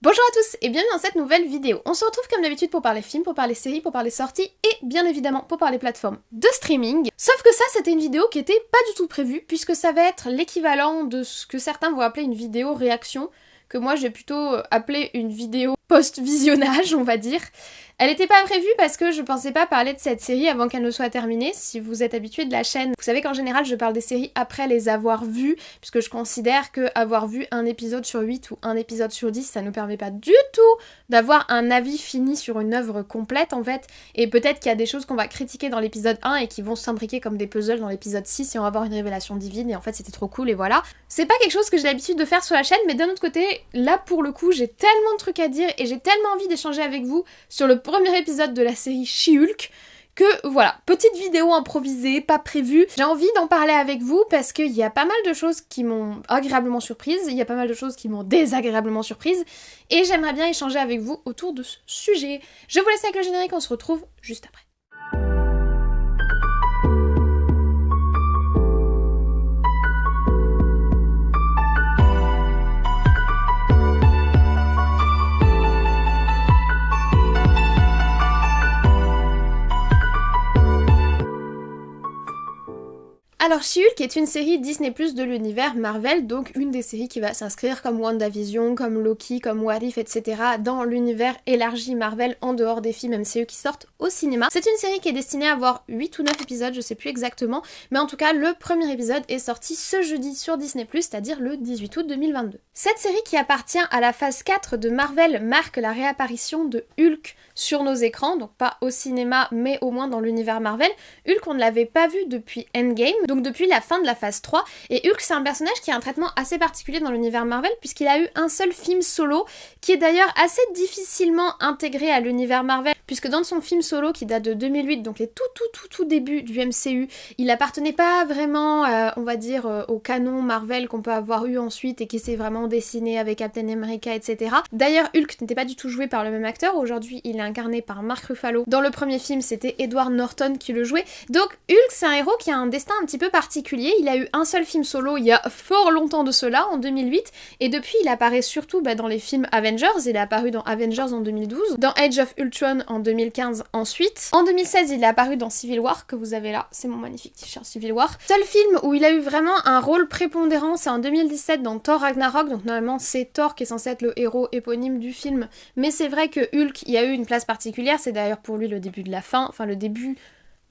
Bonjour à tous et bienvenue dans cette nouvelle vidéo. On se retrouve comme d'habitude pour parler films, pour parler séries, pour parler sorties et bien évidemment pour parler plateformes de streaming. Sauf que ça c'était une vidéo qui était pas du tout prévue puisque ça va être l'équivalent de ce que certains vont appeler une vidéo réaction, que moi j'ai plutôt appelé une vidéo post-visionnage on va dire. Elle était pas prévue parce que je pensais pas parler de cette série avant qu'elle ne soit terminée. Si vous êtes habitué de la chaîne, vous savez qu'en général je parle des séries après les avoir vues, puisque je considère que avoir vu un épisode sur 8 ou un épisode sur 10, ça nous permet pas du tout d'avoir un avis fini sur une œuvre complète en fait, et peut-être qu'il y a des choses qu'on va critiquer dans l'épisode 1 et qui vont s'imbriquer comme des puzzles dans l'épisode 6 et on va avoir une révélation divine et en fait c'était trop cool et voilà. C'est pas quelque chose que j'ai l'habitude de faire sur la chaîne, mais d'un autre côté, là pour le coup j'ai tellement de trucs à dire et j'ai tellement envie d'échanger avec vous sur le premier épisode de la série She-Hulk que voilà, petite vidéo improvisée, pas prévue. J'ai envie d'en parler avec vous parce qu'il y a pas mal de choses qui m'ont agréablement surprise, il y a pas mal de choses qui m'ont désagréablement surprise et j'aimerais bien échanger avec vous autour de ce sujet. Je vous laisse avec le générique, on se retrouve juste après. Alors She-Hulk est une série Disney+ de l'univers Marvel, donc une des séries qui va s'inscrire comme WandaVision, comme Loki, comme What If, etc. dans l'univers élargi Marvel en dehors des films MCU qui sortent au cinéma. C'est une série qui est destinée à avoir 8 ou 9 épisodes, je sais plus exactement, mais en tout cas le premier épisode est sorti ce jeudi sur Disney+, c'est-à-dire le 18 août 2022. Cette série qui appartient à la phase 4 de Marvel marque la réapparition de Hulk sur nos écrans, donc pas au cinéma mais au moins dans l'univers Marvel. Hulk on ne l'avait pas vu depuis Endgame, donc depuis la fin de la phase 3, et Hulk c'est un personnage qui a un traitement assez particulier dans l'univers Marvel puisqu'il a eu un seul film solo qui est d'ailleurs assez difficilement intégré à l'univers Marvel puisque dans son film solo qui date de 2008, donc les tout début du MCU, il appartenait pas vraiment on va dire au canon Marvel qu'on peut avoir eu ensuite et qui s'est vraiment dessiné avec Captain America etc. D'ailleurs Hulk n'était pas du tout joué par le même acteur, aujourd'hui il est incarné par Mark Ruffalo. Dans le premier film c'était Edward Norton qui le jouait, donc Hulk c'est un héros qui a un destin un petit peu particulier, il a eu un seul film solo il y a fort longtemps de cela, en 2008, et depuis il apparaît surtout dans les films Avengers, il est apparu dans Avengers en 2012, dans Age of Ultron en 2015 ensuite, en 2016 il est apparu dans Civil War, que vous avez là, c'est mon magnifique t-shirt Civil War. Seul film où il a eu vraiment un rôle prépondérant, c'est en 2017 dans Thor Ragnarok, donc normalement c'est Thor qui est censé être le héros éponyme du film, mais c'est vrai que Hulk y a eu une place particulière, c'est d'ailleurs pour lui le début de la fin, enfin le début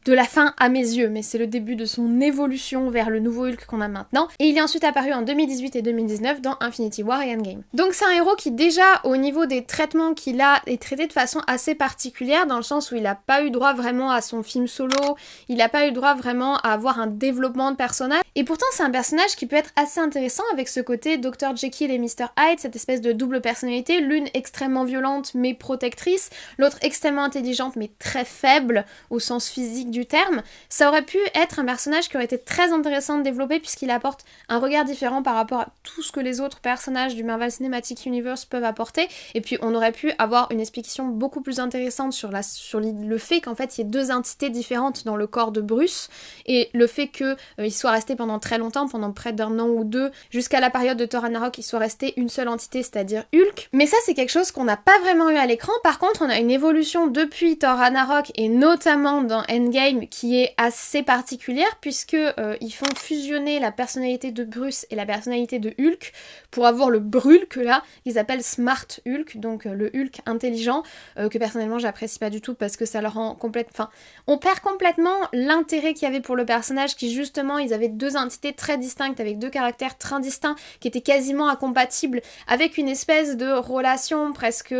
de la fin à mes yeux, mais c'est le début de son évolution vers le nouveau Hulk qu'on a maintenant, et il est ensuite apparu en 2018 et 2019 dans Infinity War et Endgame. Donc c'est un héros qui déjà, au niveau des traitements qu'il a, est traité de façon assez particulière, dans le sens où il a pas eu droit vraiment à son film solo, il a pas eu droit vraiment à avoir un développement de personnage, et pourtant c'est un personnage qui peut être assez intéressant avec ce côté Dr. Jekyll et Mr. Hyde, cette espèce de double personnalité, l'une extrêmement violente mais protectrice, l'autre extrêmement intelligente mais très faible au sens physique du terme. Ça aurait pu être un personnage qui aurait été très intéressant de développer puisqu'il apporte un regard différent par rapport à tout ce que les autres personnages du Marvel Cinematic Universe peuvent apporter, et puis on aurait pu avoir une explication beaucoup plus intéressante sur le fait qu'en fait il y ait deux entités différentes dans le corps de Bruce, et le fait qu'il soit resté pendant très longtemps, pendant près d'un an ou deux, jusqu'à la période de Thor Ragnarok, il soit resté une seule entité, c'est-à-dire Hulk. Mais ça c'est quelque chose qu'on n'a pas vraiment eu à l'écran. Par contre on a une évolution depuis Thor Ragnarok et notamment dans Endgame qui est assez particulière puisque ils font fusionner la personnalité de Bruce et la personnalité de Hulk pour avoir le Brulk là, ils appellent Smart Hulk, donc le Hulk intelligent, que personnellement j'apprécie pas du tout parce que ça leur rend complètement... Enfin, on perd complètement l'intérêt qu'il y avait pour le personnage qui justement, ils avaient deux entités très distinctes avec deux caractères très distincts qui étaient quasiment incompatibles avec une espèce de relation presque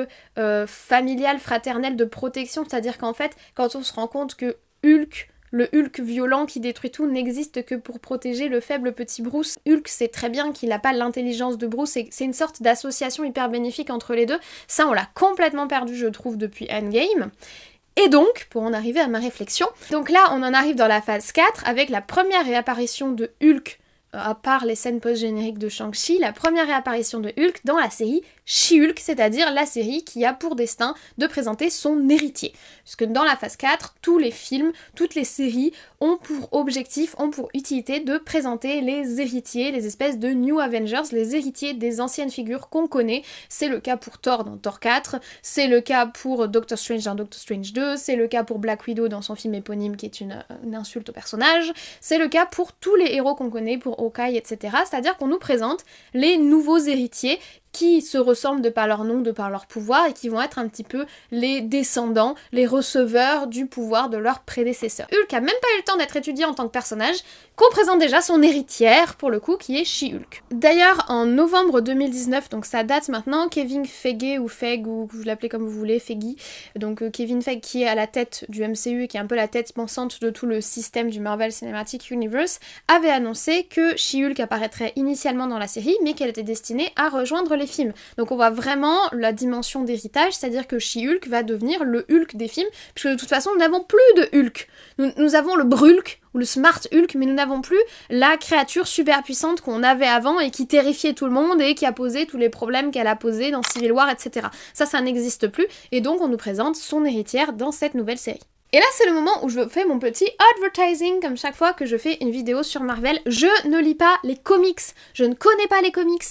familiale, fraternelle, de protection, c'est-à-dire qu'en fait, quand on se rend compte que Hulk, le Hulk violent qui détruit tout, n'existe que pour protéger le faible petit Bruce. Hulk sait très bien qu'il n'a pas l'intelligence de Bruce et c'est une sorte d'association hyper bénéfique entre les deux. Ça, on l'a complètement perdu, je trouve, depuis Endgame. Et donc, pour en arriver à ma réflexion, donc là, on en arrive dans la phase 4 avec la première réapparition de Hulk, à part les scènes post-génériques de Shang-Chi, la première réapparition de Hulk dans la série She-Hulk, c'est-à-dire la série qui a pour destin de présenter son héritier. Puisque dans la phase 4, tous les films, toutes les séries ont pour objectif, ont pour utilité de présenter les héritiers, les espèces de New Avengers, les héritiers des anciennes figures qu'on connaît. C'est le cas pour Thor dans Thor 4, c'est le cas pour Doctor Strange dans Doctor Strange 2, c'est le cas pour Black Widow dans son film éponyme qui est une insulte au personnage, c'est le cas pour tous les héros qu'on connaît, pour Hawkeye, etc. C'est-à-dire qu'on nous présente les nouveaux héritiers qui se ressemblent de par leur nom, de par leur pouvoir, et qui vont être un petit peu les descendants, les receveurs du pouvoir de leurs prédécesseurs. Hulk a même pas eu le temps d'être étudié en tant que personnage, qu'on présente déjà son héritière, pour le coup, qui est She-Hulk. D'ailleurs, en novembre 2019, donc ça date maintenant, Kevin Feige, ou Feige, ou vous l'appelez comme vous voulez, Feige, donc Kevin Feige qui est à la tête du MCU, et qui est un peu la tête pensante de tout le système du Marvel Cinematic Universe, avait annoncé que She-Hulk apparaîtrait initialement dans la série, mais qu'elle était destinée à rejoindre les films. Donc on voit vraiment la dimension d'héritage, c'est-à-dire que She-Hulk va devenir le Hulk des films, puisque de toute façon nous n'avons plus de Hulk. Nous avons le Brulk, ou le Smart Hulk, mais nous n'avons plus la créature super puissante qu'on avait avant et qui terrifiait tout le monde et qui a posé tous les problèmes qu'elle a posés dans Civil War, etc. Ça n'existe plus, et donc on nous présente son héritière dans cette nouvelle série. Et là c'est le moment où je fais mon petit advertising, comme chaque fois que je fais une vidéo sur Marvel. Je ne lis pas les comics, je ne connais pas les comics,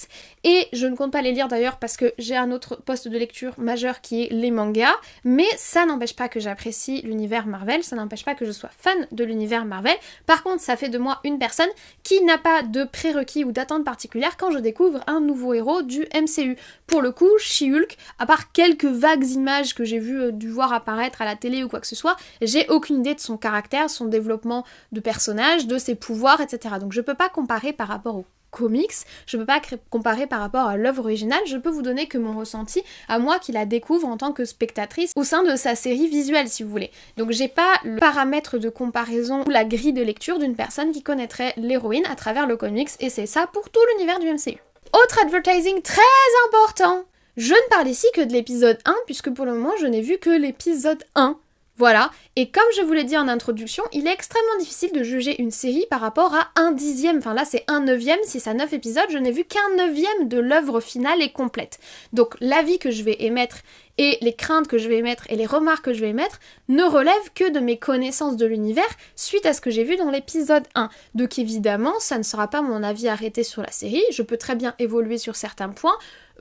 et je ne compte pas les lire d'ailleurs parce que j'ai un autre poste de lecture majeur qui est les mangas, mais ça n'empêche pas que j'apprécie l'univers Marvel, ça n'empêche pas que je sois fan de l'univers Marvel. Par contre, ça fait de moi une personne qui n'a pas de prérequis ou d'attente particulière quand je découvre un nouveau héros du MCU. Pour le coup, She-Hulk, à part quelques vagues images que j'ai dû voir apparaître à la télé ou quoi que ce soit, j'ai aucune idée de son caractère, son développement de personnage, de ses pouvoirs, etc. Donc je peux pas comparer par rapport aux comics, je peux pas comparer par rapport à l'œuvre originale, je peux vous donner que mon ressenti à moi qui la découvre en tant que spectatrice au sein de sa série visuelle si vous voulez. Donc j'ai pas le paramètre de comparaison ou la grille de lecture d'une personne qui connaîtrait l'héroïne à travers le comics, et c'est ça pour tout l'univers du MCU. Autre advertising très important, je ne parle ici que de l'épisode 1 puisque pour le moment je n'ai vu que l'épisode 1. Voilà, et comme je vous l'ai dit en introduction, il est extrêmement difficile de juger une série par rapport à un dixième, enfin là c'est un neuvième, si c'est 9 épisodes, je n'ai vu qu'un neuvième de l'œuvre finale et complète. Donc l'avis que je vais émettre et les craintes que je vais émettre et les remarques que je vais émettre ne relèvent que de mes connaissances de l'univers suite à ce que j'ai vu dans l'épisode 1. Donc évidemment, ça ne sera pas mon avis arrêté sur la série, je peux très bien évoluer sur certains points,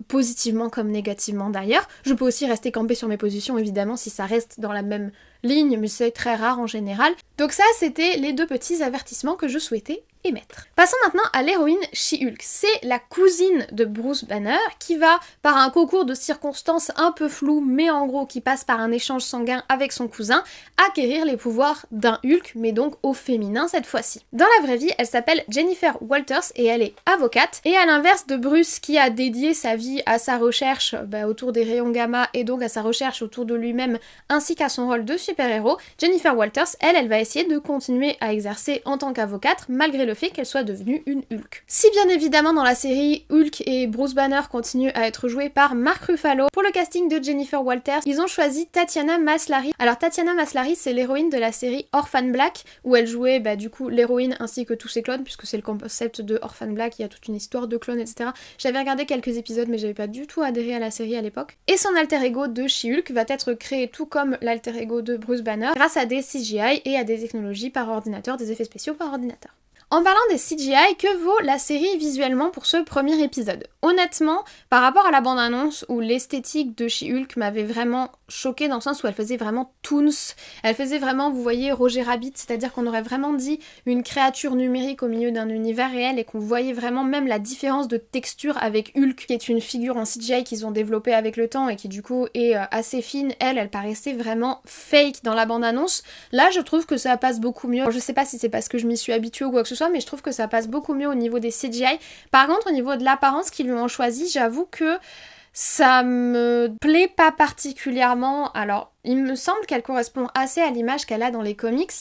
positivement comme négativement d'ailleurs. Je peux aussi rester campée sur mes positions évidemment si ça reste dans la même ligne, mais c'est très rare en général. Donc ça c'était les deux petits avertissements que je souhaitais émettre. Passons maintenant à l'héroïne She-Hulk. C'est la cousine de Bruce Banner qui va, par un concours de circonstances un peu flou, mais en gros qui passe par un échange sanguin avec son cousin, acquérir les pouvoirs d'un Hulk, mais donc au féminin cette fois-ci. Dans la vraie vie, elle s'appelle Jennifer Walters et elle est avocate. Et à l'inverse de Bruce qui a dédié sa vie à sa recherche autour des rayons gamma et donc à sa recherche autour de lui-même ainsi qu'à son rôle de super-héros, Jennifer Walters, elle va essayer de continuer à exercer en tant qu'avocate malgré le fait qu'elle soit devenue une Hulk. Si bien évidemment dans la série, Hulk et Bruce Banner continuent à être joués par Mark Ruffalo, pour le casting de Jennifer Walters, ils ont choisi Tatiana Maslany. Alors Tatiana Maslany, c'est l'héroïne de la série Orphan Black, où elle jouait du coup l'héroïne ainsi que tous ses clones, puisque c'est le concept de Orphan Black, il y a toute une histoire de clones, etc. J'avais regardé quelques épisodes mais j'avais pas du tout adhéré à la série à l'époque. Et son alter ego de She-Hulk va être créé tout comme l'alter ego de Bruce Banner, grâce à des CGI et à des technologies par ordinateur, des effets spéciaux par ordinateur. En parlant des CGI, que vaut la série visuellement pour ce premier épisode? Honnêtement, par rapport à la bande-annonce où l'esthétique de She-Hulk m'avait vraiment choquée dans le sens où elle faisait vraiment Toons, elle faisait vraiment, vous voyez, Roger Rabbit, c'est-à-dire qu'on aurait vraiment dit une créature numérique au milieu d'un univers réel et qu'on voyait vraiment même la différence de texture avec Hulk, qui est une figure en CGI qu'ils ont développée avec le temps et qui du coup est assez fine. Elle paraissait vraiment fake dans la bande-annonce. Là, je trouve que ça passe beaucoup mieux. Je sais pas si c'est parce que je m'y suis habituée ou quoi que ce soit, mais je trouve que ça passe beaucoup mieux au niveau des CGI. Par contre, au niveau de l'apparence qu'ils lui ont choisi, j'avoue que ça me plaît pas particulièrement. Alors, il me semble qu'elle correspond assez à l'image qu'elle a dans les comics.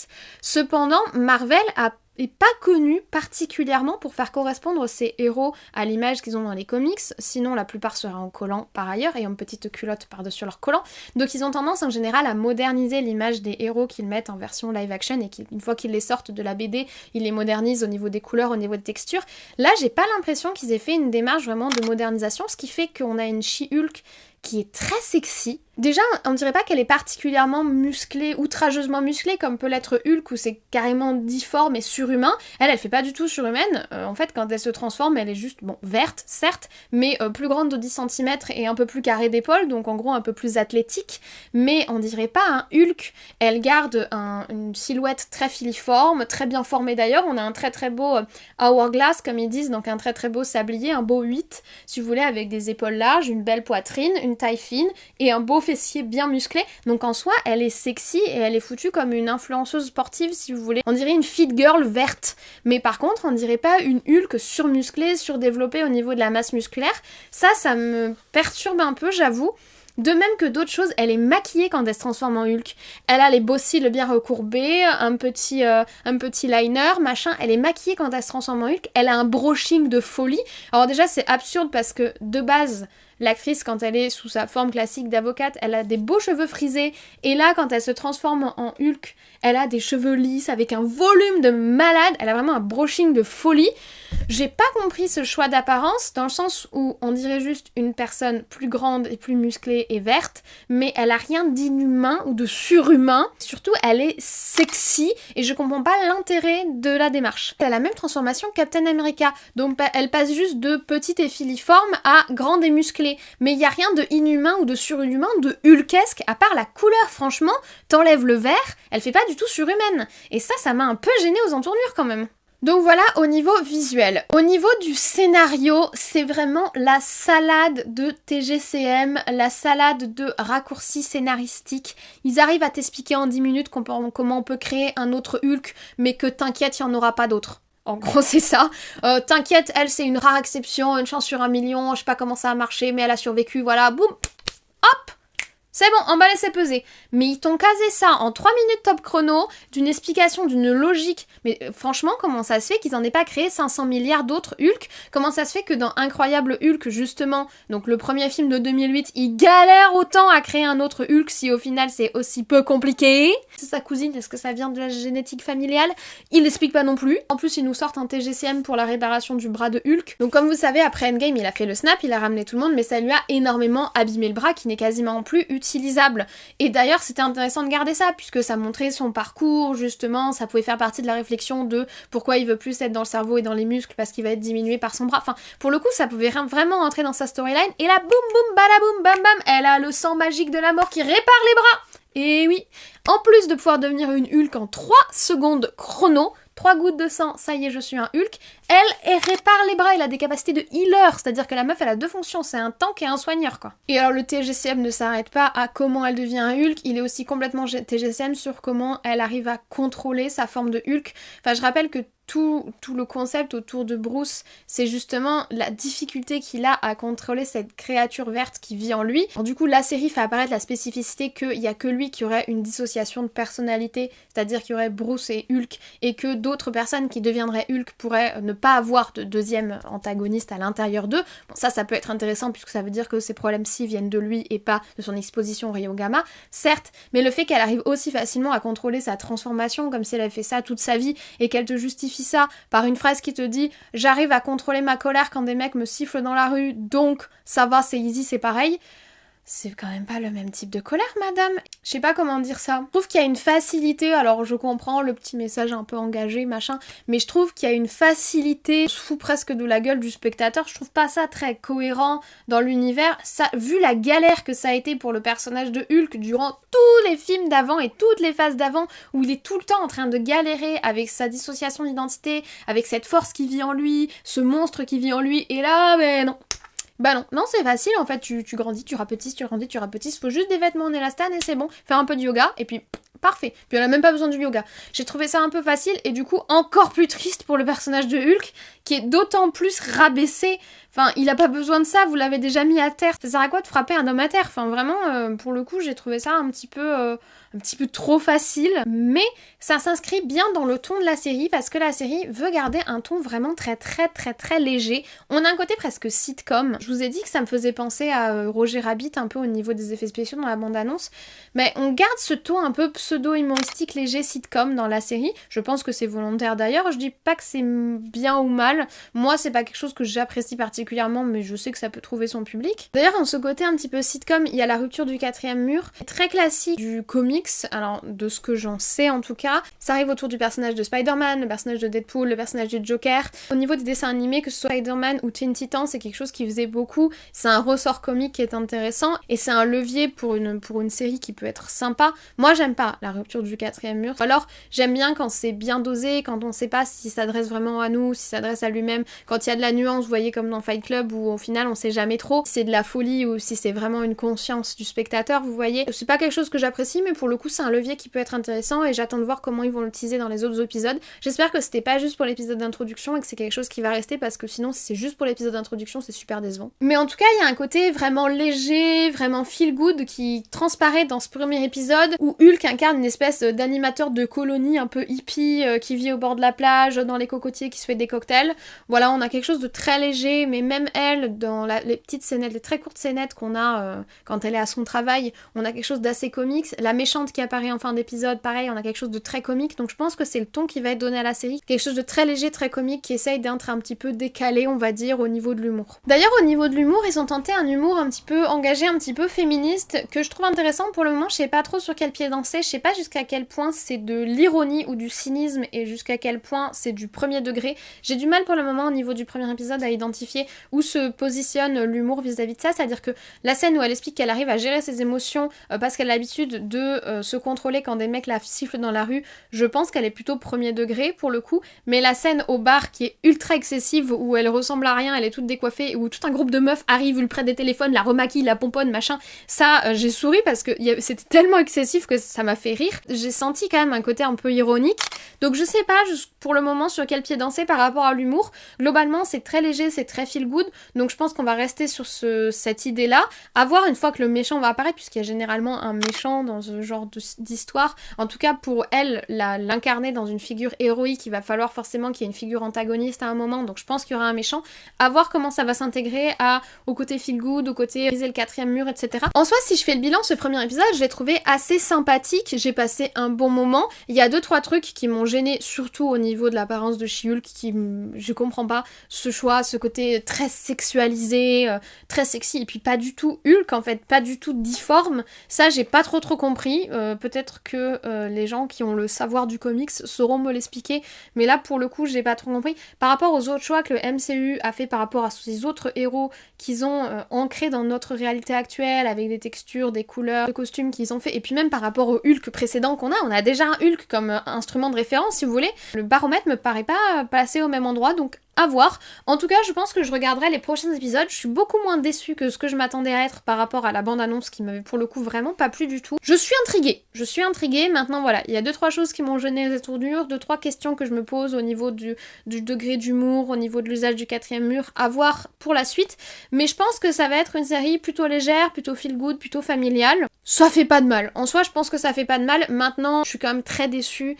Cependant, Marvel a est pas connu particulièrement pour faire correspondre ces héros à l'image qu'ils ont dans les comics, sinon la plupart seraient en collant par ailleurs et en petite culotte par-dessus leur collant, donc ils ont tendance en général à moderniser l'image des héros qu'ils mettent en version live action et qu'une fois qu'ils les sortent de la BD, ils les modernisent au niveau des couleurs, au niveau des textures. Là j'ai pas l'impression qu'ils aient fait une démarche vraiment de modernisation, ce qui fait qu'on a une She-Hulk qui est très sexy. Déjà, on dirait pas qu'elle est particulièrement musclée, outrageusement musclée, comme peut l'être Hulk, où c'est carrément difforme et surhumain. Elle fait pas du tout surhumaine. En fait, quand elle se transforme, elle est juste, bon, verte, certes, mais plus grande de 10 cm et un peu plus carrée d'épaule, donc en gros un peu plus athlétique. Mais on dirait pas un Hulk. Elle garde une silhouette très filiforme, très bien formée d'ailleurs. On a un très très beau hourglass, comme ils disent, donc un très très beau sablier, un beau 8, si vous voulez, avec des épaules larges, une belle poitrine, une taille fine et un beau fessier bien musclé. Donc en soi, elle est sexy et elle est foutue comme une influenceuse sportive, si vous voulez. On dirait une fit girl verte. Mais par contre, on dirait pas une Hulk surmusclée, surdéveloppée au niveau de la masse musculaire. Ça me perturbe un peu, j'avoue. De même que d'autres choses, elle est maquillée quand elle se transforme en Hulk. Elle a les beaux cils bien recourbés, un petit liner, machin. Elle est maquillée quand elle se transforme en Hulk. Elle a un brushing de folie. Alors déjà, c'est absurde parce que, de base, l'actrice, quand elle est sous sa forme classique d'avocate, elle a des beaux cheveux frisés. Et là, quand elle se transforme en Hulk, elle a des cheveux lisses avec un volume de malade. Elle a vraiment un brushing de folie. J'ai pas compris ce choix d'apparence, dans le sens où on dirait juste une personne plus grande et plus musclée et verte, mais elle a rien d'inhumain ou de surhumain. Surtout, elle est sexy et je comprends pas l'intérêt de la démarche. Elle a la même transformation que Captain America, donc elle passe juste de petite et filiforme à grande et musclée. Mais il y a rien de inhumain ou de surhumain, de hulkesque, à part la couleur. Franchement, t'enlèves le vert, elle fait pas du tout surhumaine. Et ça m'a un peu gênée aux entournures quand même. Donc voilà au niveau visuel. Au niveau du scénario, c'est vraiment la salade de TGCM, la salade de raccourcis scénaristiques. Ils arrivent à t'expliquer en 10 minutes comment on peut créer un autre Hulk, mais que t'inquiète, il n'y en aura pas d'autres. En gros, c'est ça. T'inquiète, elle, c'est une rare exception, une chance sur 1 million, je sais pas comment ça a marché, mais elle a survécu, voilà, boum, hop. C'est bon, emballé, c'est pesé. Mais ils t'ont casé ça en 3 minutes top chrono, d'une explication, d'une logique. Mais franchement, comment ça se fait qu'ils en aient pas créé 500 milliards d'autres Hulk? Comment ça se fait que dans Incroyable Hulk, justement, donc le premier film de 2008, ils galèrent autant à créer un autre Hulk si au final c'est aussi peu compliqué? C'est sa cousine, est-ce que ça vient de la génétique familiale? Il l'explique pas non plus. En plus, ils nous sortent un TGCM pour la réparation du bras de Hulk. Donc comme vous savez, après Endgame, il a fait le snap, il a ramené tout le monde, mais ça lui a énormément abîmé le bras qui n'est quasiment plus utilisable. Et d'ailleurs, c'était intéressant de garder ça, puisque ça montrait son parcours, justement, ça pouvait faire partie de la réflexion de pourquoi il veut plus être dans le cerveau et dans les muscles, parce qu'il va être diminué par son bras. Enfin, pour le coup, ça pouvait vraiment rentrer dans sa storyline. Et là, boum boum, badaboum, bam bam, elle a le sang magique de la mort qui répare les bras. Et oui, en plus de pouvoir devenir une Hulk en 3 secondes chrono, 3 gouttes de sang, ça y est, je suis un Hulk. Elle répare les bras, elle a des capacités de healer, c'est-à-dire que la meuf, elle a 2 fonctions, c'est un tank et un soigneur, quoi. Et alors, le TGCM ne s'arrête pas à comment elle devient un Hulk, il est aussi complètement TGCM sur comment elle arrive à contrôler sa forme de Hulk. Enfin, je rappelle que tout le concept autour de Bruce, c'est justement la difficulté qu'il a à contrôler cette créature verte qui vit en lui. Alors, du coup, la série fait apparaître la spécificité qu'il n'y a que lui qui aurait une dissociation de personnalité, c'est-à-dire qu'il y aurait Bruce et Hulk, et que d'autres personnes qui deviendraient Hulk pourraient ne pas avoir de deuxième antagoniste à l'intérieur d'eux. Bon, ça peut être intéressant puisque ça veut dire que ces problèmes-ci viennent de lui et pas de son exposition aux rayons gamma, certes, mais le fait qu'elle arrive aussi facilement à contrôler sa transformation comme si elle avait fait ça toute sa vie et qu'elle te justifie ça par une phrase qui te dit « J'arrive à contrôler ma colère quand des mecs me sifflent dans la rue, donc ça va, c'est easy, c'est pareil », c'est quand même pas le même type de colère, madame. Je sais pas comment dire ça. Je trouve qu'il y a une facilité, alors je comprends le petit message un peu engagé, machin, mais je trouve qu'il y a une facilité, on se fout presque de la gueule du spectateur, je trouve pas ça très cohérent dans l'univers. Ça, vu la galère que ça a été pour le personnage de Hulk durant tous les films d'avant et toutes les phases d'avant, où il est tout le temps en train de galérer avec sa dissociation d'identité, avec cette force qui vit en lui, ce monstre qui vit en lui, et là, ben non. Bah non, c'est facile en fait, tu grandis, tu rapetisses, tu grandis, tu rapetisses, faut juste des vêtements en élastane et c'est bon, faire un peu de yoga et puis parfait, puis on a même pas besoin du yoga. J'ai trouvé ça un peu facile et du coup encore plus triste pour le personnage de Hulk qui est d'autant plus rabaissé, Enfin, il a pas besoin de ça, vous l'avez déjà mis à terre. Ça sert à quoi de frapper un homme à terre? Enfin, vraiment, pour le coup, j'ai trouvé ça un petit peu trop facile, mais ça s'inscrit bien dans le ton de la série parce que la série veut garder un ton vraiment très léger. On a un côté presque sitcom. Je vous ai dit que ça me faisait penser à Roger Rabbit un peu au niveau des effets spéciaux dans la bande-annonce, mais on garde ce ton un peu pseudo-humoristique léger sitcom dans la série. Je pense que c'est volontaire d'ailleurs, je dis pas que c'est bien ou mal. Moi, c'est pas quelque chose que j'apprécie particulièrement, mais je sais que ça peut trouver son public. D'ailleurs, en ce côté un petit peu sitcom, il y a la rupture du 4e mur, très classique du comics, alors de ce que j'en sais en tout cas. Ça arrive autour du personnage de Spider-Man, le personnage de Deadpool, le personnage du Joker. Au niveau des dessins animés, que ce soit Spider-Man ou Teen Titans, c'est quelque chose qui faisait beaucoup. C'est un ressort comique qui est intéressant et c'est un levier pour une série qui peut être sympa. Moi, j'aime pas la rupture du 4e mur. Alors, j'aime bien quand c'est bien dosé, quand on sait pas si ça s'adresse vraiment à nous, si ça s'adresse à lui-même, quand il y a de la nuance, vous voyez, comme dans Fight Club, où au final on sait jamais trop si c'est de la folie ou si c'est vraiment une conscience du spectateur, vous voyez. C'est pas quelque chose que j'apprécie, mais pour le coup c'est un levier qui peut être intéressant et j'attends de voir comment ils vont l'utiliser dans les autres épisodes. J'espère que c'était pas juste pour l'épisode d'introduction et que c'est quelque chose qui va rester, parce que sinon si c'est juste pour l'épisode d'introduction c'est super décevant. Mais en tout cas il y a un côté vraiment léger, vraiment feel good qui transparaît dans ce premier épisode où Hulk incarne une espèce d'animateur de colonie un peu hippie qui vit au bord de la plage, dans les cocotiers, qui se fait des cocktails. Voilà, on a quelque chose de très léger, mais même elle, dans les petites scénettes, les très courtes scénettes qu'on a quand elle est à son travail, on a quelque chose d'assez comique. La méchante qui apparaît en fin d'épisode, pareil, on a quelque chose de très comique, donc je pense que c'est le ton qui va être donné à la série. Quelque chose de très léger, très comique, qui essaye d'être un petit peu décalé, on va dire, au niveau de l'humour. D'ailleurs, au niveau de l'humour, ils ont tenté un humour un petit peu engagé, un petit peu féministe, que je trouve intéressant. Pour le moment, je sais pas trop sur quel pied danser, je sais pas jusqu'à quel point c'est de l'ironie ou du cynisme et jusqu'à quel point c'est du premier degré. J'ai du mal pour le moment au niveau du premier épisode à identifier où se positionne l'humour vis-à-vis de ça, c'est-à-dire que la scène où elle explique qu'elle arrive à gérer ses émotions parce qu'elle a l'habitude de se contrôler quand des mecs la sifflent dans la rue, je pense qu'elle est plutôt premier degré pour le coup, mais la scène au bar qui est ultra excessive, où elle ressemble à rien, elle est toute décoiffée, où tout un groupe de meufs arrive, lui prête des téléphones, la remaquille, la pomponne, machin, ça j'ai souri parce que c'était tellement excessif que ça m'a fait rire. J'ai senti quand même un côté un peu ironique, donc je sais pas pour le moment sur quel pied danser par rapport à l'humour. Globalement c'est très léger, c'est très feel good, donc je pense qu'on va rester sur cette idée là, à voir une fois que le méchant va apparaître, puisqu'il y a généralement un méchant dans ce genre d'histoire. En tout cas pour elle, l'incarner dans une figure héroïque, il va falloir forcément qu'il y ait une figure antagoniste à un moment, donc je pense qu'il y aura un méchant, à voir comment ça va s'intégrer au côté feel good, au côté briser le 4e mur, etc. En soi, si je fais le bilan, ce premier épisode, je l'ai trouvé assez sympathique, j'ai passé un bon moment. Il y a 2-3 trucs qui m'ont gêné, surtout au niveau de l'apparence de She-Hulk, je comprends pas ce choix, ce côté très sexualisé, très sexy, et puis pas du tout Hulk en fait, pas du tout difforme. Ça j'ai pas trop compris, peut-être que les gens qui ont le savoir du comics sauront me l'expliquer, mais là pour le coup j'ai pas trop compris. Par rapport aux autres choix que le MCU a fait par rapport à ces autres héros qu'ils ont ancrés dans notre réalité actuelle, avec des textures, des couleurs, des costumes qu'ils ont fait, et puis même par rapport au Hulk précédent qu'on a, on a déjà un Hulk comme instrument de référence si vous voulez. Le baromètre me paraît pas passer au même endroit, donc à voir. En tout cas, je pense que je regarderai les prochains épisodes. Je suis beaucoup moins déçue que ce que je m'attendais à être par rapport à la bande-annonce qui m'avait pour le coup vraiment pas plu du tout. Je suis intriguée. Maintenant voilà, il y a 2-3 choses qui m'ont gêné les tournures, 2-3 questions que je me pose au niveau du degré d'humour, au niveau de l'usage du 4e mur, à voir pour la suite. Mais je pense que ça va être une série plutôt légère, plutôt feel good, plutôt familiale. Ça fait pas de mal. En soi, je pense que ça fait pas de mal. Maintenant, je suis quand même très déçue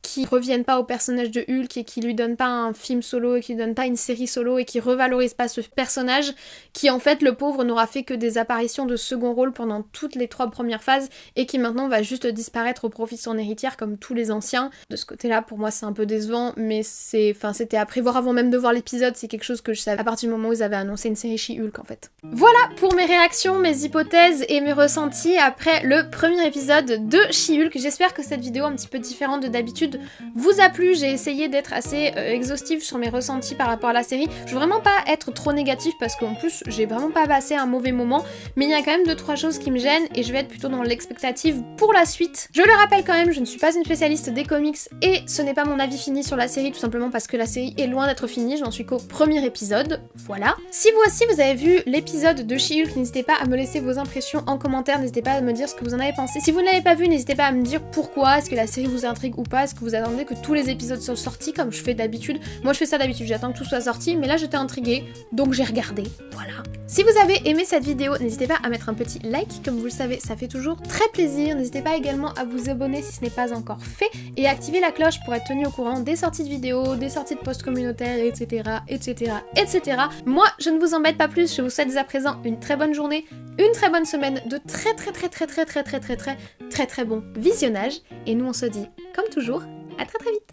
qui reviennent pas au personnage de Hulk et qui lui donnent pas un film solo et qui lui donnent pas une série solo et qui revalorisent pas ce personnage qui en fait le pauvre n'aura fait que des apparitions de second rôle pendant toutes les 3 premières phases et qui maintenant va juste disparaître au profit de son héritière comme tous les anciens. De ce côté là pour moi c'est un peu décevant, mais c'était à prévoir avant même de voir l'épisode, c'est quelque chose que je savais à partir du moment où ils avaient annoncé une série She-Hulk en fait. Voilà pour mes réactions, mes hypothèses et mes ressentis après le premier épisode de She-Hulk. J'espère que cette vidéo un petit peu différente de d'habitude vous a plu. J'ai essayé d'être assez exhaustive sur mes ressentis par rapport à la série. Je veux vraiment pas être trop négative parce qu'en plus j'ai vraiment pas passé un mauvais moment, mais il y a quand même 2-3 choses qui me gênent et je vais être plutôt dans l'expectative pour la suite. Je le rappelle quand même, je ne suis pas une spécialiste des comics et ce n'est pas mon avis fini sur la série, tout simplement parce que la série est loin d'être finie, j'en suis qu'au premier épisode, voilà. Si vous aussi vous avez vu l'épisode de She-Hulk, n'hésitez pas à me laisser vos impressions en commentaire, n'hésitez pas à me dire ce que vous en avez pensé. Si vous ne l'avez pas vu, n'hésitez pas à me dire pourquoi, est-ce que la série vous intrigue ou pas, est-ce que que vous attendez que tous les épisodes soient sortis comme je fais d'habitude. Moi je fais ça d'habitude, j'attends que tout soit sorti, mais là j'étais intriguée, donc j'ai regardé, voilà. Si vous avez aimé cette vidéo, n'hésitez pas à mettre un petit like, comme vous le savez, ça fait toujours très plaisir. N'hésitez pas également à vous abonner si ce n'est pas encore fait, et à activer la cloche pour être tenu au courant des sorties de vidéos, des sorties de posts communautaires, etc., etc., etc. Moi, je ne vous embête pas plus, je vous souhaite à présent une très bonne journée, une très bonne semaine, de très bon visionnage, et nous on se dit, comme toujours, à très vite.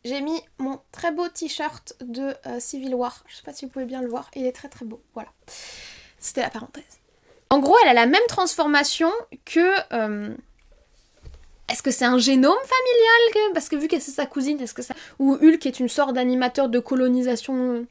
J'ai mis mon très beau t-shirt de Civil War, je sais pas si vous pouvez bien le voir, il est très beau, voilà. C'était la parenthèse. En gros, elle a la même transformation que... Est-ce que c'est un génome familial parce que vu que c'est sa cousine, est-ce que ça... Ou Hulk est une sorte d'animateur de colonisation...